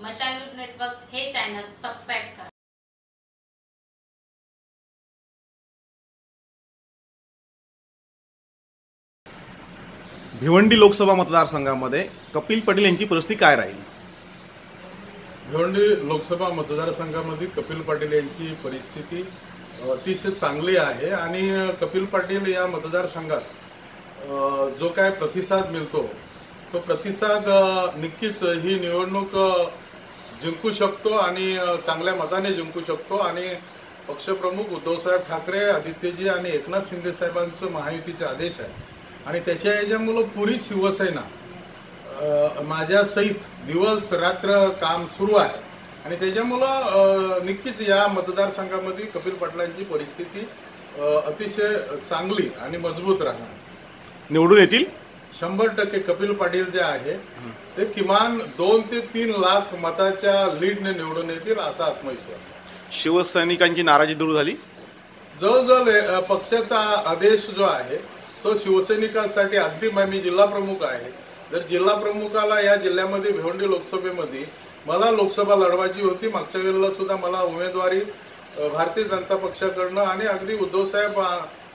मशाल news network हे channel subscribe करा। भिवंडी लोकसभा मतदारसंघामध्ये कपिल पाटील यांची परिस्थिती काय राहील? भिवंडी लोकसभा मतदारसंघामध्ये कपिल पाटील यांची परिस्थिती अतिशय चांगली आहे आणि कपिल पाटील या मतदारसंघात जो काय प्रतिसाद मिळतो तो प्रतिसाद नक्कीच ही निवडणूक जिंकू शकतो आणि चांगल्या मताने जिंकू शकतो। आणि पक्षप्रमुख उद्धवसाहेब ठाकरे, आदित्यजी आणि एकनाथ शिंदे साहेबांचं महायुतीचे आदेश आहे आणि त्याच्या याच्यामुळे पुरी शिवसेना माझ्या सहित दिवस रात्र काम सुरू आहे आणि त्याच्यामुळं नक्कीच या मतदारसंघामध्ये कपिल पाटलांची परिस्थिती अतिशय चांगली आणि मजबूत राहणार। निवडून येतील 100% कपिल पाटील जे आहे ते किमान 2 ते 3 लाख मताच्या लीडने निवडून येतील असा आत्मविश्वास। शिवसैनिकांची नाराजी दूर झाली? जवळजवळ पक्षाचा आदेश जो आहे तो शिवसैनिकांसाठी अगदी मी जिल्हा प्रमुख आहे, जर जिल्हा प्रमुखाला या जिल्ह्यामध्ये भिवंडी लोकसभेमध्ये मला लोकसभा लढवायची होती, मागच्या वेळेला सुद्धा मला उमेदवारी भारतीय जनता पक्षाकडनं आणि अगदी उद्धवसाहेब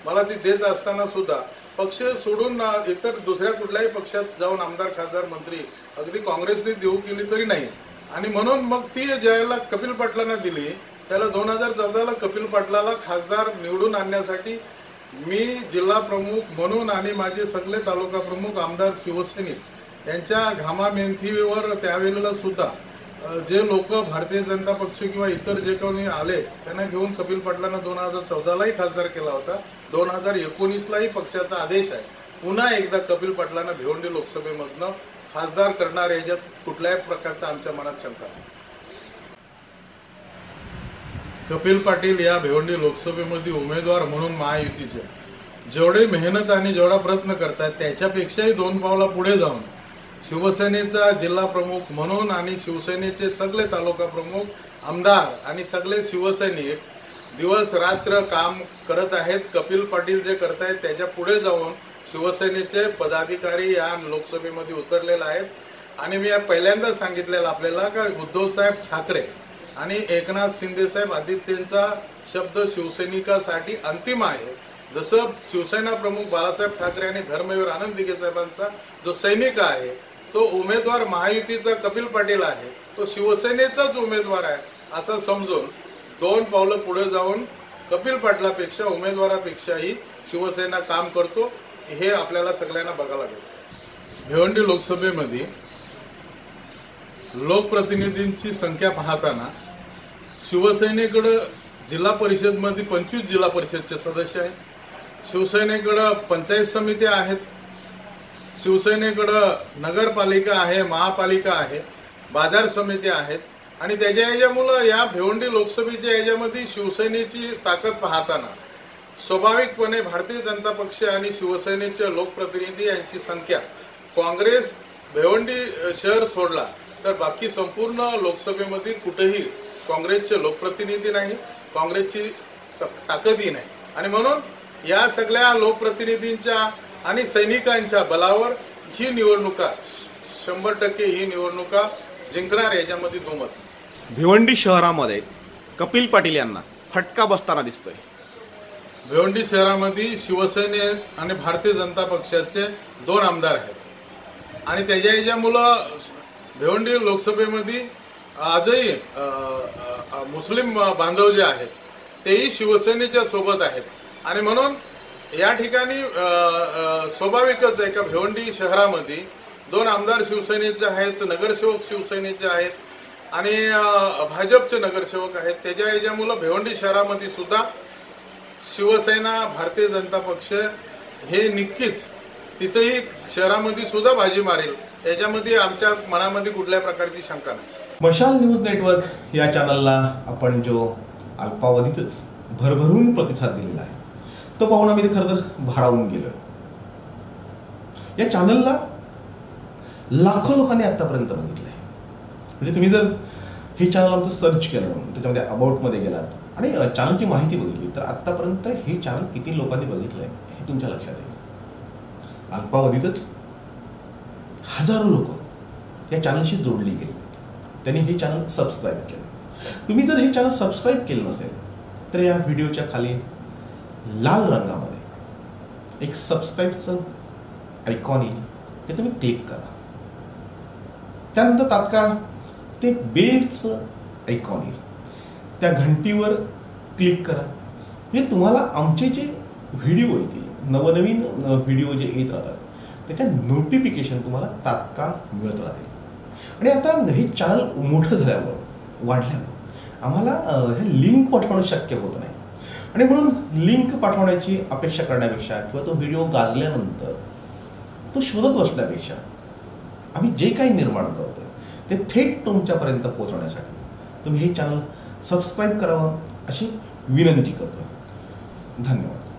मला ती देत असताना सुद्धा पक्ष सोडून इतर दुसऱ्या कुठल्याही पक्षात जाऊन आमदार खासदार मंत्री अगदी काँग्रेसने देऊ केली तरी नाही आणि म्हणून मग ती ज्यावेळेला कपिल पाटलांना दिली त्याला 2014ला कपिल पाटलाला खासदार निवडून आणण्यासाठी मी जिल्हा प्रमुख म्हणून आणि माझे सगळे तालुका प्रमुख आमदार शिवसैनिक यांच्या घामामेंथीवर त्यावेळेला सुद्धा जे लोक भारतीय जनता पक्ष किंवा इतर जे कोणी आले त्यांना घेऊन कपिल पाटलांना 2014लाही खासदार केला होता, 2019लाही पक्षाचा आदेश आहे पुन्हा एकदा कपिल पाटलांना भिवंडी लोकसभेमधनं खासदार करणार याच्यात कुठल्याही प्रकारचा आमच्या मनात शंका नाही। कपिल पाटील या भिवंडी लोकसभेमध्ये उमेदवार म्हणून महायुतीचे जेवढे मेहनत आणि जेवढा प्रयत्न करतात त्याच्यापेक्षाही 2 पावला पुढे जाऊन शिवसेनेचा जिल्हा प्रमुख म्हणून आणि शिवसेनेचे सगळे तालुका प्रमुख आमदार आणि सगळे शिवसैनिक दिवस रात्र काम करत आहेत। कपिल पाटील जे करतायत त्याच्या पुढे जाऊन शिवसेनेचे पदाधिकारी या लोकसभेमध्ये उतरलेले आहेत आणि मी पहिल्यांदा सांगितलेलं आपल्याला का उद्धवसाहेब ठाकरे आणि एकनाथ शिंदे साहेब आदित्यंचा शब्द शिवसैनिकासाठी अंतिम आहे। जसं शिवसेना प्रमुख बाळासाहेब ठाकरे आणि धर्मवीर आनंद दिघे साहेबांचा जो सैनिक आहे तो उमेदवार महायुतीचा कपिल पाटील आहे, तो शिवसेनेचाच उमेदवार आहे असं समजून 2 पावलं पुढे जाऊन कपिल पाटलापेक्षा उमेदवारापेक्षाही शिवसेना काम करतो हे आपल्याला सगळ्यांना बघायला मिळतं। भिवंडी लोकसभेमध्ये लोकप्रतिनिधींची संख्या पाहताना शिवसेनेकडे जिल्हा परिषदमध्ये 25 जिल्हा परिषदचे सदस्य आहेत, शिवसेनेकडे पंचायत समित्या आहेत, शिवसेनेकडे नगरपालिका आहे, महापालिका आहे, बाजार समित्या आहेत आणि त्याच्या याच्यामुळे या भिवंडी लोकसभेच्या याच्यामध्ये शिवसेनेची ताकद पाहताना स्वाभाविकपणे भारतीय जनता पक्ष आणि शिवसेनेचे लोकप्रतिनिधी यांची संख्या काँग्रेस भिवंडी शहर सोडला तर बाकी संपूर्ण लोकसभेमध्ये कुठेही काँग्रेसचे लोकप्रतिनिधी नाही, काँग्रेसची ताकदही नाही आणि म्हणून या सगळ्या लोकप्रतिनिधींच्या आणि सैनिकांच्या बलावर ही निवडणुका 100% ही निवडणुका जिंकणार याच्यामध्ये दुमत। भिवंडी शहरामध्ये कपिल पाटील यांना फटका बसताना दिसतोय। भिवंडी शहरामध्ये शिवसेने आणि भारतीय जनता पक्षाचे 2 आमदार आहेत आणि त्याच्या याच्यामुळं भिवंडी लोकसभेमध्ये आजही मुस्लिम बांधव जे आहेत तेही शिवसेनेच्या सोबत आहेत आणि म्हणून या ठिकाणी स्वाभाविकच आहे का भिवंडी शहरामध्ये 2 आमदार शिवसेनेचे आहेत, नगरसेवक शिवसेनेचे आहेत आणि भाजपचे नगरसेवक आहेत। त्याच्या याच्यामुळे भिवंडी शहरामध्ये सुद्धा शिवसेना भारतीय जनता पक्ष हे नक्कीच तिथेही शहरामध्ये सुद्धा बाजी मारेल याच्यामध्ये आमच्या मनामध्ये कुठल्या प्रकारची शंका नाही। मशाल न्यूज नेटवर्क या चॅनलला आपण जो अल्पावधीतच भरभरून प्रतिसाद दिलेला आहे तो पाहून आम्ही खरं तर भारावून गेलो। या चॅनलला लाखो लोकांनी आतापर्यंत बघितलंय, म्हणजे तुम्ही जर हे चॅनल आमचं सर्च केलं त्याच्यामध्ये अबाउटमध्ये गेलात आणि चॅनलची माहिती बघितली तर आतापर्यंत हे चॅनल किती लोकांनी बघितलंय हे तुमच्या लक्षात येईल। अल्पावधीतच हजारो लोक या चॅनलशी जोडली गेली आहेत। त्यांनी हे चॅनल सबस्क्राईब केलं. तुम्ही जर हे चॅनल सबस्क्राईब केलं नसेल तर या व्हिडिओच्या खाली लाल रंगामध्ये एक सबस्क्राईबचं आयकॉन येईल, ते तुम्ही क्लिक करा. त्यानंतर तात्काळ ते बेलचं आयकॉन येईल, त्या घंटीवर क्लिक करा. म्हणजे तुम्हाला आमचे जे व्हिडिओ येतील, नवनवीन व्हिडिओ जे येत राहतात त्याच्या नोटिफिकेशन तुम्हाला तात्काळ मिळत राहतील. आणि आता हे चॅनल मोठं झाल्यामुळं, वाढल्यामुळं आम्हाला ह्या लिंक पाठवणं शक्य होत नाही. आणि म्हणून लिंक पाठवण्याची अपेक्षा करण्यापेक्षा किंवा तो व्हिडिओ गाजल्यानंतर तो शोधत बसण्यापेक्षा आम्ही जे काही निर्माण करतो ते थेट तुमच्यापर्यंत पोहोचवण्यासाठी तुम्ही हे चॅनल सबस्क्राईब करावं अशी विनंती करतो. धन्यवाद.